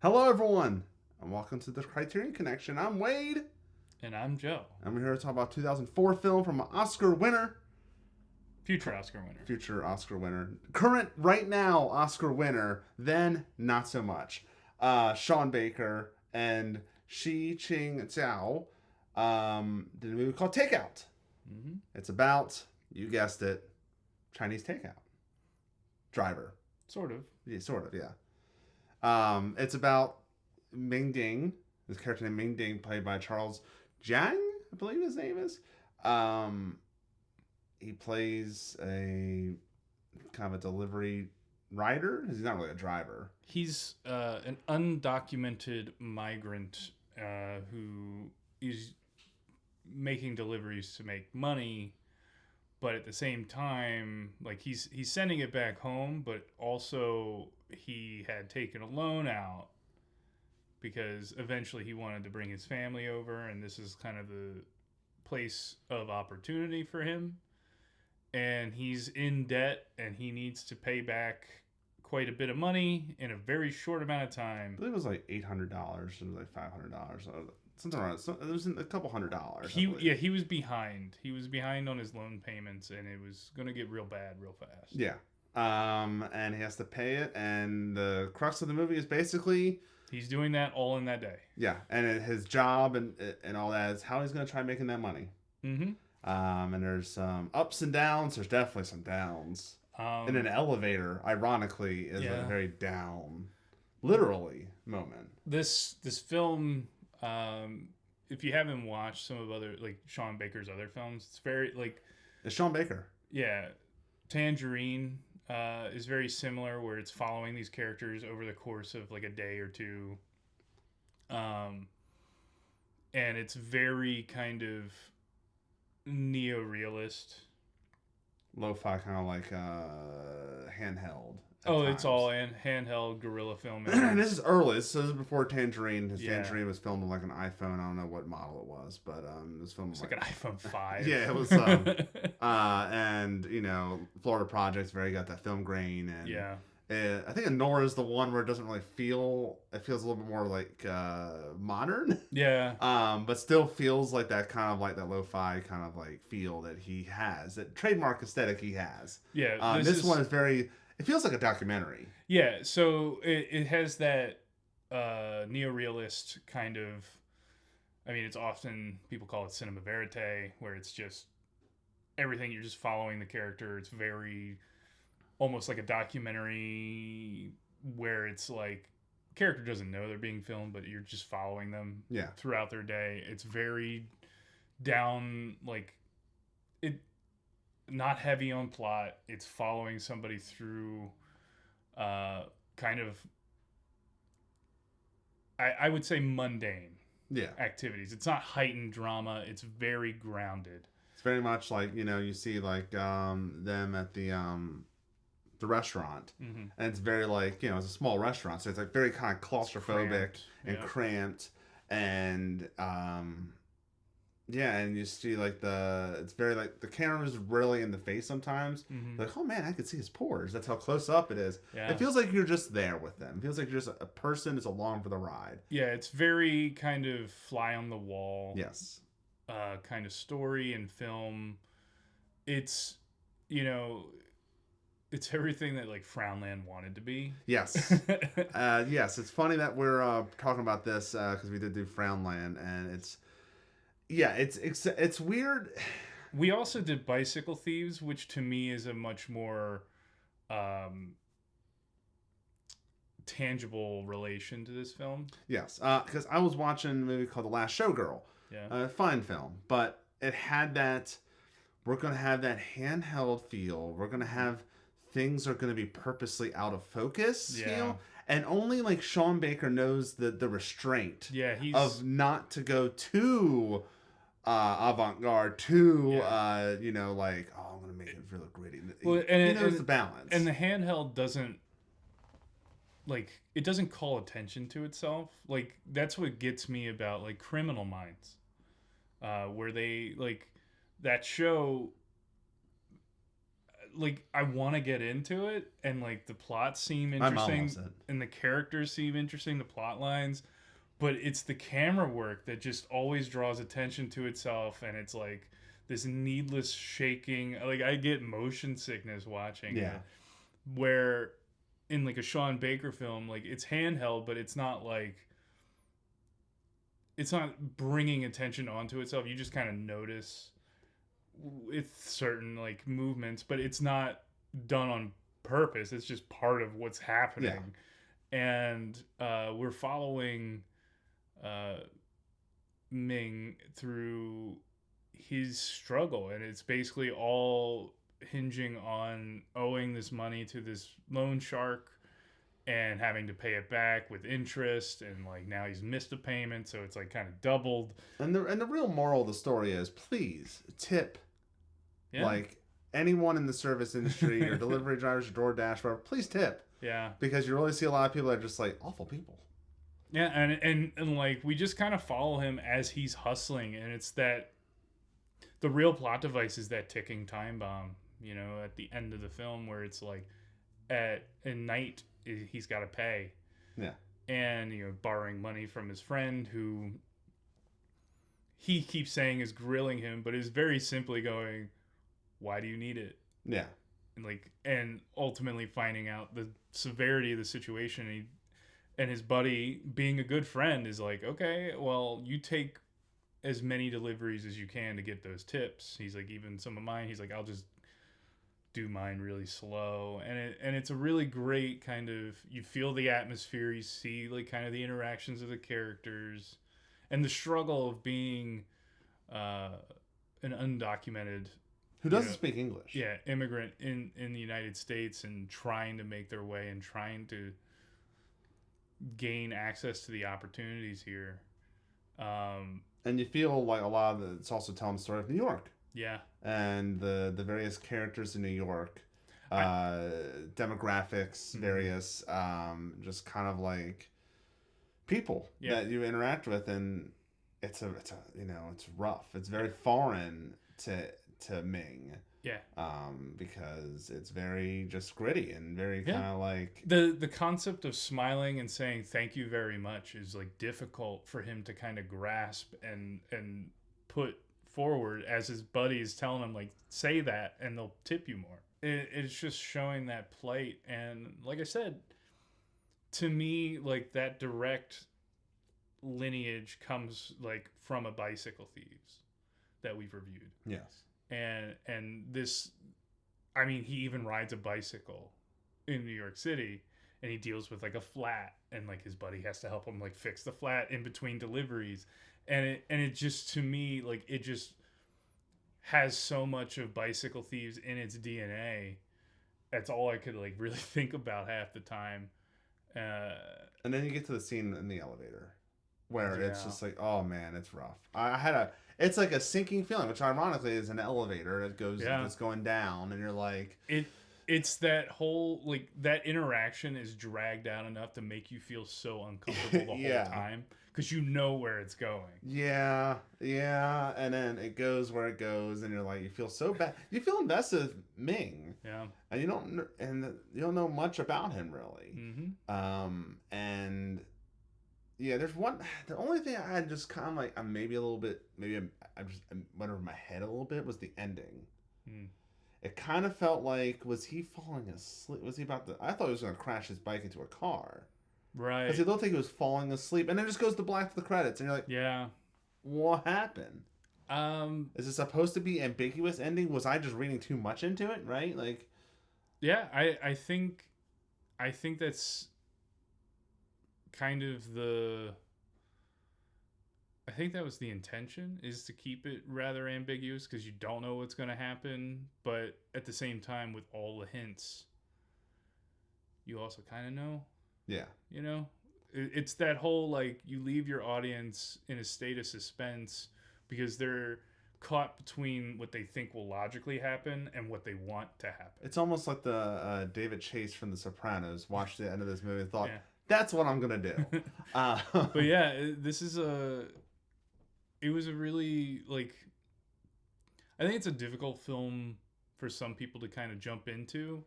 Hello, everyone, and welcome to the Criterion Connection. I'm Wade, And I'm Joe, and we're here to talk about 2004 film from an Oscar winner, future Oscar winner. future Oscar winner, current right now Oscar winner, then not so much. Sean Baker and Shih-Ching Tsou did a movie called Takeout. Mm-hmm. It's about, you guessed it, Chinese takeout driver. Sort of. Yeah, sort of, yeah. It's about Ming Ding, this character named Ming Ding, played by Charles Jiang, I believe his name is. Um, he plays a kind of a delivery rider. He's not really a driver. He's an undocumented migrant who is making deliveries to make money, but at the same time, like he's sending it back home, but also he had taken a loan out because eventually he wanted to bring his family over, and this is kind of the place of opportunity for him. And he's in debt and he needs to pay back quite a bit of money in a very short amount of I time. believe it was like $800 or like $500, something around. It was a couple $100. He was behind. He was behind on his loan payments, and it was gonna get real bad real fast. Yeah. And he has to pay it, and the crux of the movie is basically He's doing that all in that day. yeah, and his job and all that is how he's going to try making that money. Mm-hmm. And there's some ups and downs. There's definitely some downs. In an Um, elevator, ironically, is a yeah. very down, literally moment. This film, if you haven't watched some of other like Sean Baker's other films, it's very like It's Sean Baker. yeah, Tangerine is very similar, where it's following these characters over the course of like a day or two, and it's very kind of neo-realist. Lo-fi, kind of like handheld. At Oh, times. it's all in handheld guerrilla filming. This is early. So this is before Tangerine. His Yeah. Tangerine was filmed on like an iPhone. I don't know what model it was, but it was filmed It's on like an iPhone 5. yeah, it was. And Florida Project's very got that film grain, and Yeah. I think Nora is the one where it doesn't really feel. It feels a little bit more like modern. Yeah. But still feels like that kind of like that lo-fi kind of like feel that he has, that trademark aesthetic he has. Yeah. This one is very. It feels like a documentary. Yeah, so it has that neo-realist kind of. I mean, it's often people call it cinema verite, where it's just everything, you're just following the character. It's very almost like a documentary, where it's like character doesn't know they're being filmed, but you're just following them Yeah. throughout their day. It's very down, like it, not heavy on plot. It's following somebody through kind of, I would say, mundane Yeah. activities. It's not heightened drama. It's very grounded. It's very much like you see like them at the restaurant, Mm-hmm. and it's very like it's a small restaurant, so it's like very kind of claustrophobic Cramped, and yeah. cramped, and yeah, and you see like it's very like the camera's really in the face sometimes. Mm-hmm. Like, oh man, I could see his pores. That's how close up it is. Yeah. It feels like you're just there with them. It feels like you're just a person is along for the ride. Yeah, it's very kind of fly on the wall. Yes. Kind of story and film. It's it's everything that like Frownland wanted to be. Yes. Yes. It's funny that we're talking about this because we did do Frownland, and it's weird. We also did Bicycle Thieves, which to me is a much more tangible relation to this film. Yes, because I was watching a movie called The Last Showgirl. Yeah. Fine film, but it had that. We're gonna have that handheld feel. We're gonna have things are gonna be purposely out of focus feel, and only like Sean Baker knows the restraint. Yeah, he's of not to go too avant-garde, too like, oh, I'm gonna make it feel gritty. Well, he knows the balance, and the handheld doesn't like, it doesn't call attention to itself. Like, that's what gets me about like Criminal Minds, where they like that show like I want to get into it, and like the plots seem My mom interesting, loves it. and the characters seem interesting, the plot lines, but it's the camera work that just always draws attention to itself, and it's like this needless shaking. Like I get motion sickness watching Yeah. it, where in like a Sean Baker film, like it's handheld, but it's not like it's not bringing attention onto itself. You just kind of notice with certain like movements, but it's not done on purpose. It's just part of what's happening. And we're following Ming through his struggle, and it's basically all hinging on owing this money to this loan shark and having to pay it back with interest, and like now he's missed a payment, so it's like kind of doubled. And the real moral of the story is, please tip. Yeah. Like anyone in the service industry or delivery drivers or DoorDash, whatever, please tip. Yeah. Because you really see a lot of people that are just like awful people. Yeah, and like we just kind of follow him as he's hustling, and it's that the real plot device is that ticking time bomb, you know, at the end of the film, where it's like at night he's got to pay. Yeah. And, you know, borrowing money from his friend who he keeps saying is grilling him, but is very simply going, why do you need it? Yeah. And ultimately finding out the severity of the situation. And his buddy, being a good friend, is like, okay, well, you take as many deliveries as you can to get those tips. He's like, even some of mine, he's like, I'll just do mine really slow. And it's a really great kind of, you feel the atmosphere, you see like kind of the interactions of the characters and the struggle of being an undocumented, who doesn't speak English. Yeah, immigrant in the United States, and trying to make their way and trying to gain access to the opportunities here. And you feel like a lot of it's also telling the story of New York. Yeah. And the various characters in New York, demographics, various just kind of like people that you interact with, and it's a you know, it's rough. It's very foreign to Ming. Yeah. Because it's very just gritty and very kind of like the concept of smiling and saying thank you very much is like difficult for him to kind of grasp and put forward, as his buddies telling him like, say that and they'll tip you more. It's just showing that plight. And like I said, to me, like that direct lineage comes like from A Bicycle Thieves that we've reviewed. Yes. And this, I mean, he even rides a bicycle in New York City, and he deals with like a flat, and like his buddy has to help him like fix the flat in between deliveries. And it just, to me, like it just has so much of Bicycle Thieves in its DNA. That's all I could like really think about half the time. And then you get to the scene in the elevator where it's just like, oh man, it's rough. It's like a sinking feeling, which ironically is an elevator that goes, that's going down, and you're like, it's that whole, like, that interaction is dragged out enough to make you feel so uncomfortable the whole time, because you know where it's going. Yeah, and then it goes where it goes, and you're like, you feel so bad. You feel invested with Ming. Yeah. And you don't know much about him really. Mm-hmm. And yeah, there's one. The only thing I had just kind of like, I'm maybe a little bit, I went over my head a little bit, was the ending. It kind of felt like, was he falling asleep? Was he about to? I thought he was going to crash his bike into a car. Right. Because it looked like he was falling asleep, and then it just goes to black to the credits, and you're like, yeah, what happened? Is it supposed to be ambiguous ending? Was I just reading too much into it? Right? Like, yeah, I think that's kind of I think that was the intention, is to keep it rather ambiguous, because you don't know what's going to happen, but at the same time, with all the hints, you also kind of know. Yeah. You know, it's that whole, like, you leave your audience in a state of suspense because they're caught between what they think will logically happen and what they want to happen. It's almost like the David Chase from The Sopranos watched the end of this movie and thought, that's what I'm going to do. But yeah, it was a really, like, I think it's a difficult film for some people to kind of jump into.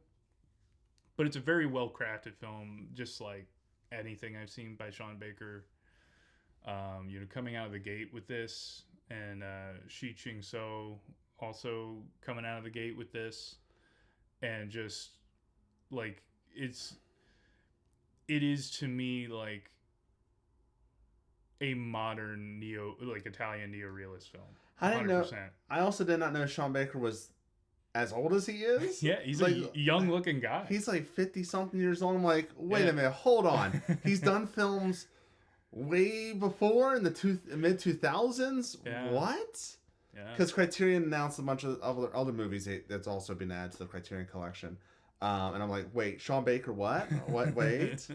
But it's a very well crafted film, just like anything I've seen by Sean Baker. Coming out of the gate with this, and Shih-Ching Tsou also coming out of the gate with this, and just like it is to me like a modern Italian neorealist film. 100%. I didn't know. I also did not know Sean Baker was as old as he is. Yeah, he's like, a young looking guy. He's like 50 something years old. I'm like, wait a minute, hold on. He's done films way before in the mid 2000s. Yeah. What? Yeah. Because Criterion announced a bunch of other movies that's also been added to the Criterion Collection, and I'm like, wait, Sean Baker, what? What? Wait.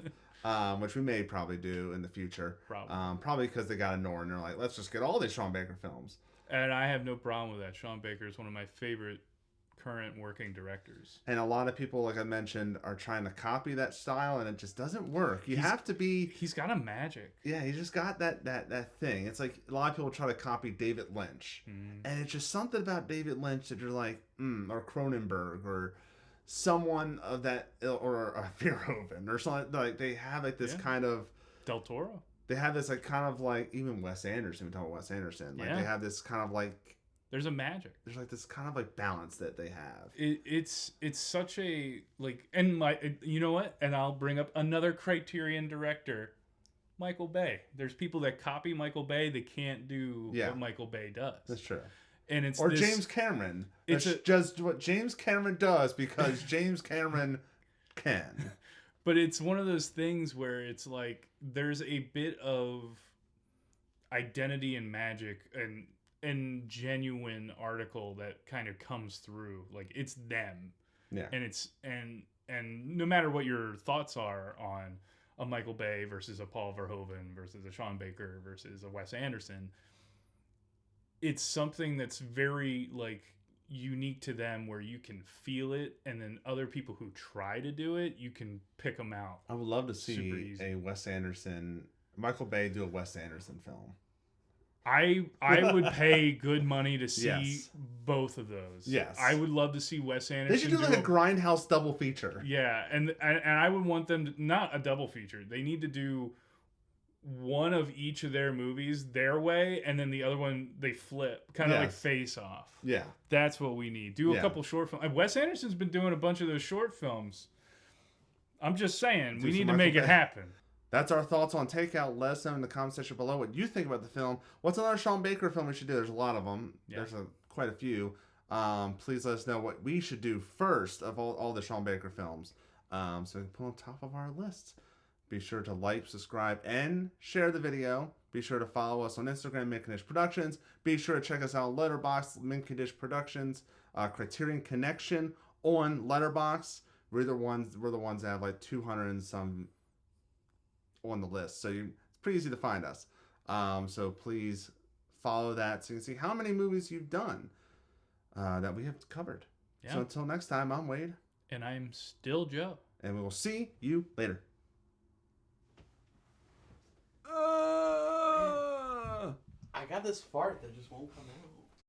Which we may probably do in the future. Probably because they got a Nor and they're like, let's just get all these Sean Baker films. And I have no problem with that. Sean Baker is one of my favorite current working directors. And a lot of people, like I mentioned, are trying to copy that style, and it just doesn't work. Have to be. He's got a magic. Yeah, he's just got that thing. It's like a lot of people try to copy David Lynch, and it's just something about David Lynch that you're like, or Cronenberg, or someone of that, or Verhoeven, or something. Like they have like this kind of Del Toro. They have this like kind of like even Wes Anderson. We talk about Wes Anderson. Like they have this kind of like. There's a magic. There's like this kind of like balance that they have. It's such a like, and you know what? And I'll bring up another Criterion director, Michael Bay. There's people that copy Michael Bay. They can't do what Michael Bay does. That's true. And it's James Cameron. It's just what James Cameron does because James Cameron can. But it's one of those things where it's like there's a bit of identity and magic and genuine article that kind of comes through. Like it's them. Yeah. And it's and no matter what your thoughts are on a Michael Bay versus a Paul Verhoeven versus a Sean Baker versus a Wes Anderson, it's something that's very like unique to them where you can feel it, and then other people who try to do it, you can pick them out. I would love to see Michael Bay do a Wes Anderson film. I would pay good money to see both of those. Yes. I would love to see Wes Anderson. They should do like a Grindhouse double feature. Yeah, and I would want them to, not a double feature. They need to do one of each of their movies their way, and then the other one they flip, kind of like Face Off. Yeah. That's what we need. Do a couple short films. Wes Anderson's been doing a bunch of those short films. I'm just saying, we need to make it happen. That's our thoughts on Takeout. Let us know in the comment section below what you think about the film. What's another Sean Baker film we should do? There's a lot of them. Yeah. There's quite a few. Please let us know what we should do first of all the Sean Baker films. So we can put on top of our list. Be sure to like, subscribe, and share the video. Be sure to follow us on Instagram, Condish Productions. Be sure to check us out on Letterboxd, Condish Productions, Criterion Connection on Letterboxd. We're the ones that have like 200 and some on the list, so it's pretty easy to find us. So please follow that so you can see how many movies you've done that we have covered. Yeah. So until next time, I'm Wade. And I'm still Joe. And we will see you later. I got this fart that just won't come out.